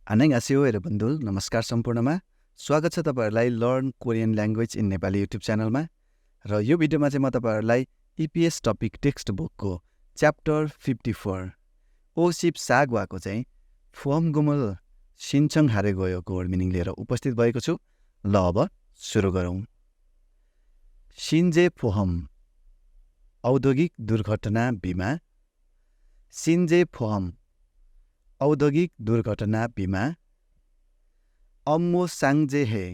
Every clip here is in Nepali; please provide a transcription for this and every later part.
안녕하세요 여러분들 नमस्कार सम्पूर्णमा स्वागत छ तपाईहरुलाई learn Korean language in Nepali YouTube च्यानलमा र यो भिडियोमा चाहिँ म तपाईहरुलाई EPS टपिक टेक्स्ट बुकको च्याप्टर 54 ओसिप सागवाको चाहिँ 보험금을 신청하려고요को वर्ड मिनिङ लिएर उपस्थित भएको छु। ल अब सुरु गरौँ। 신제 보험 औद्योगिक दुर्घटना बिमा। 신제 보험 औद्योगिक दुर्घटना बिमा। 업무 상재해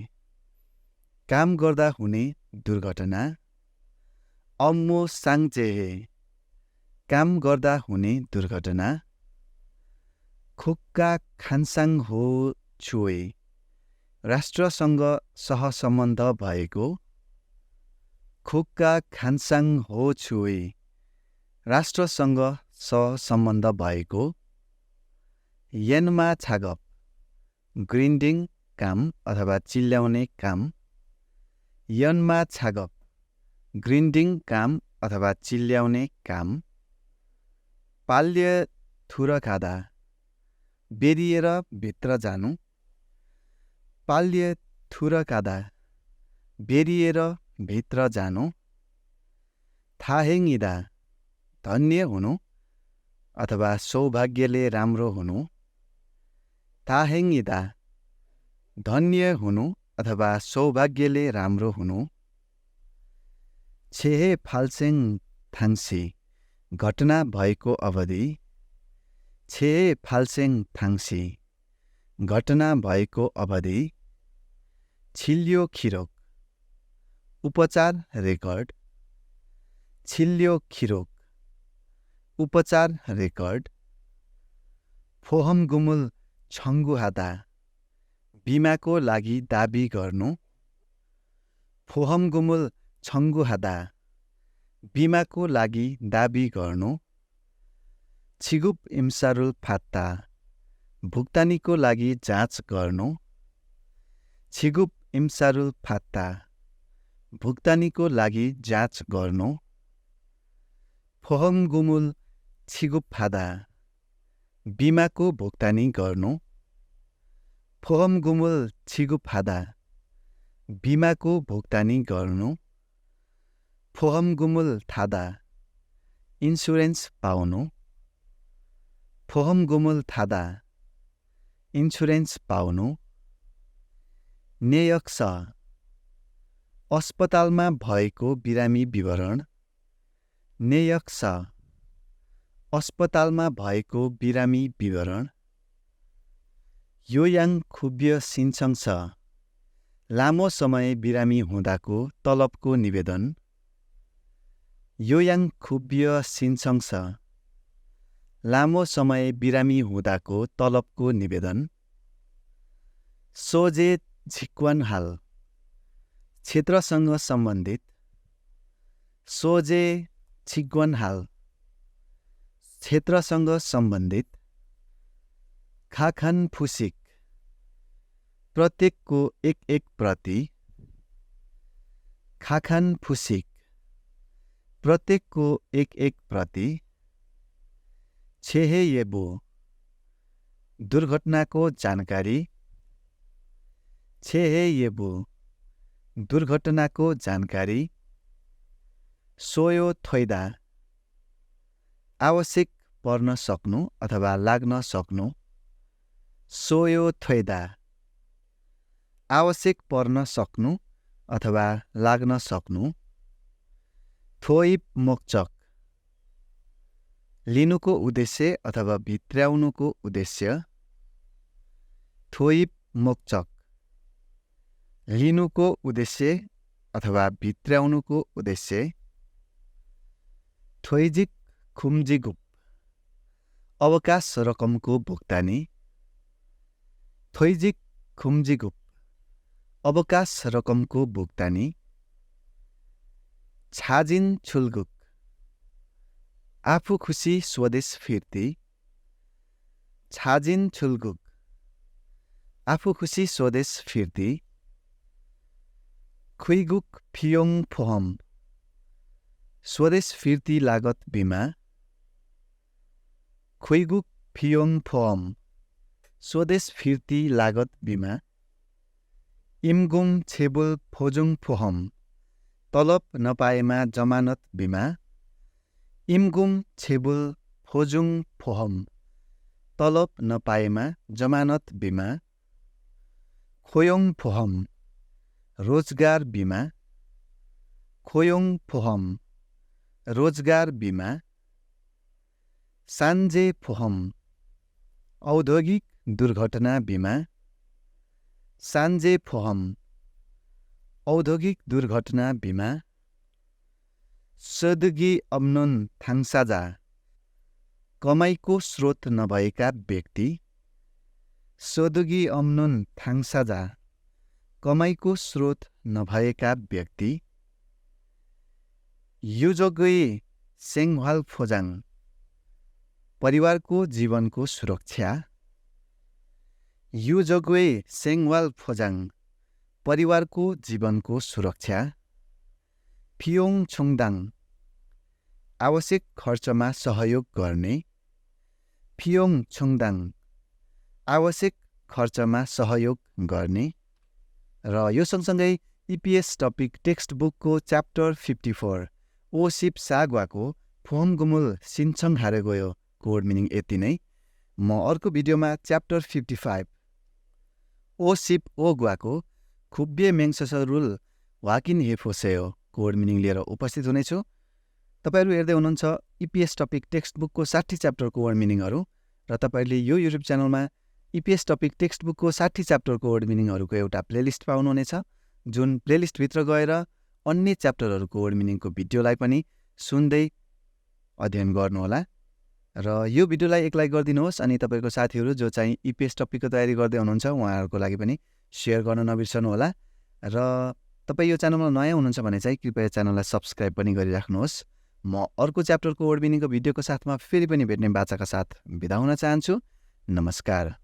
काम गर्दा हुने दुर्घटना। 업무 상재해 काम गर्दा हुने दुर्घटना। 국가 간상호주의 राष्ट्रसँग सहसम्बन्ध भएको। 국가 간상호주의 राष्ट्रसँग सहसम्बन्ध भएको। 연마 작업 ग्रिन्डिङ काम अथवा चिल्याउने काम। 연마 작업 ग्रिन्डिङ काम अथवा चिल्याउने काम। पाल्य थुरकादा बेरिएर भित्र जानु। पाल्य थुरकादा बेरिएर भित्र जानु। थाहेङिदा धन्य हुनु अथवा सौभाग्यले राम्रो हुनु। थाहेङिदा धन्य हुनु अथवा सौभाग्यले राम्रो हुनु। छेहे फाल्सेङ थाङ्सी घटना भएको अवधि। छेहे फाल्सेङ थाङ्सी घटना भएको अवधि। छिल्यो खिरोक उपचार रेकर्ड। छिल्यो खिरोक उपचार रेकर्ड। 보험금을 청구하다 बिमाको लागि दाबी गर्नु। 보험금을 청구하다 बिमाको लागि दाबी गर्नु। 지급 임사를 받다 भुक्तानीको लागि जाँच गर्नु। 지급 임사를 받다 भुक्तानीको लागि जाँच गर्नु। 보험금을 지급하다 बिमाको भुक्तानी गर्नु। 보험금을 지급하다 बिमाको भुक्तानी गर्नु। 보험금을 타다 इन्सुरेन्स पाउनु। 보험금을 타다 इन्सुरेन्स पाउनु। नेयक्स अस्पतालमा भएको बिरामी विवरण। नेयक्स अस्पतालमा भएको बिरामी विवरण। योयाङ खुब्य सिन्छङ्स लामो समय बिरामी हुँदाको तलबको निवेदन। योयाङ खुब्य सिन्छङ्स लामो समय बिरामी हुँदाको तलबको निवेदन। सोजे झिक्वानहाल क्षेत्रसँग सम्बन्धित। सोजे झिक्वानहाल क्षेत्रसँग सम्बन्धित। खाखान फुसिक प्रत्येकको एक एक प्रति। खाखान फुसिक प्रत्येकको एक एक प्रति। छेहे येबो दुर्घटनाको जानकारी। छेहे येबो दुर्घटनाको जानकारी। सोयो थोइदा आवश्यक पर्न सक्नु अथवा लाग्न सक्नु। सोयो थोइदा आवश्यक पर्न सक्नु अथवा लाग्न सक्नु। थोइप मोक्चक लिनुको उद्देश्य अथवा भित्र्याउनुको उद्देश्य। थोइप मोक्चक लिनुको उद्देश्य अथवा भित्र्याउनुको उद्देश्य। थोइजिक खुम्जिगुप अवकाश रकमको भुक्तानी। थोइजिक खुम्जिगुप अवकाश रकमको भुक्तानी। छाजिन छुल्गुक आफू खुसी स्वदेश फिर्ती। छाजिन छुल्गुक आफू खुसी स्वदेश फिर्ती। खुइगुक फियोङ फोहम स्वदेश फिर्ती लागत बिमा। खुइगुक फियोङ फोहम स्वदेश फिर्ती लागत बिमा इमगुम छेबुल फोजुङ फोहम तलब नपाएमा जमानत बिमा इमगुम छेबुल फोजुङ फोहम तलब नपाएमा जमानत बिमा खोयोङ फोहम रोजगार बिमा खोयोङ फोहम रोजगार बिमा सान्जे फोहम औद्योगिक दुर्घटना बिमा सान्जे फोहम औद्योगिक दुर्घटना बिमा सदगी अम्नुन थाङसाजा कमाइको स्रोत नभएका व्यक्ति सदगी अम्नुन थाङसाजा कमाइको स्रोत नभएका व्यक्ति युजोगुई सेङहाल फोजाङ परिवारको जीवनको सुरक्षा युजोगुई सेङवाल फोजाङ परिवारको जीवनको सुरक्षा फियोङ छोङदाङ आवश्यक खर्चमा सहयोग गर्ने फियोङ छोङदाङ आवश्यक खर्चमा सहयोग गर्ने र यो सँगसँगै इपिएस टपिक टेक्स्ट बुकको च्याप्टर 54 ओसिप सागवाको बोहमगुमल 신청하려고요 कोड मिनिङ यति नै। म अर्को भिडियोमा च्याप्टर 55 ओसिप ओगवाको खुब्बे मेङ्ससरुल वाकिन हेफोसेयो कोड मिनिङ लिएर उपस्थित हुनेछु। तपाईहरू हेर्दै हुनुहुन्छ इपिएस टपिक टेक्स्ट बुकको 60 च्याप्टरको वर्ड मिनिङहरू र तपाईहरूले यो युट्युब च्यानलमा इपिएस टपिक टेक्स्ट बुकको 60 च्याप्टरको वर्ड मिनिङहरूको एउटा प्लेलिस्ट पाउनुहुनेछ, जुन प्लेलिस्टभित्र गएर अन्य च्याप्टरहरूको वर्ड मिनिङको भिडियोलाई पनि सुन्दै अध्ययन गर्नुहोला। र यो भिडियोलाई एक लाइक गरिदिनुहोस् अनि तपाईँको साथीहरू जो चाहिँ इपिएस टपिकको तयारी गर्दै हुनुहुन्छ उहाँहरूको लागि पनि सेयर गर्न नबिर्सनुहोला। र तपाईँ यो च्यानलमा नयाँ हुनुहुन्छ भने चाहिँ कृपया च्यानललाई सब्सक्राइब पनि गरिराख्नुहोस्। म अर्को च्याप्टरको वर्ड मिनिङको भिडियोको साथमा फेरि पनि भेट्ने बाचाका साथ बिदा हुन चाहन्छु। नमस्कार।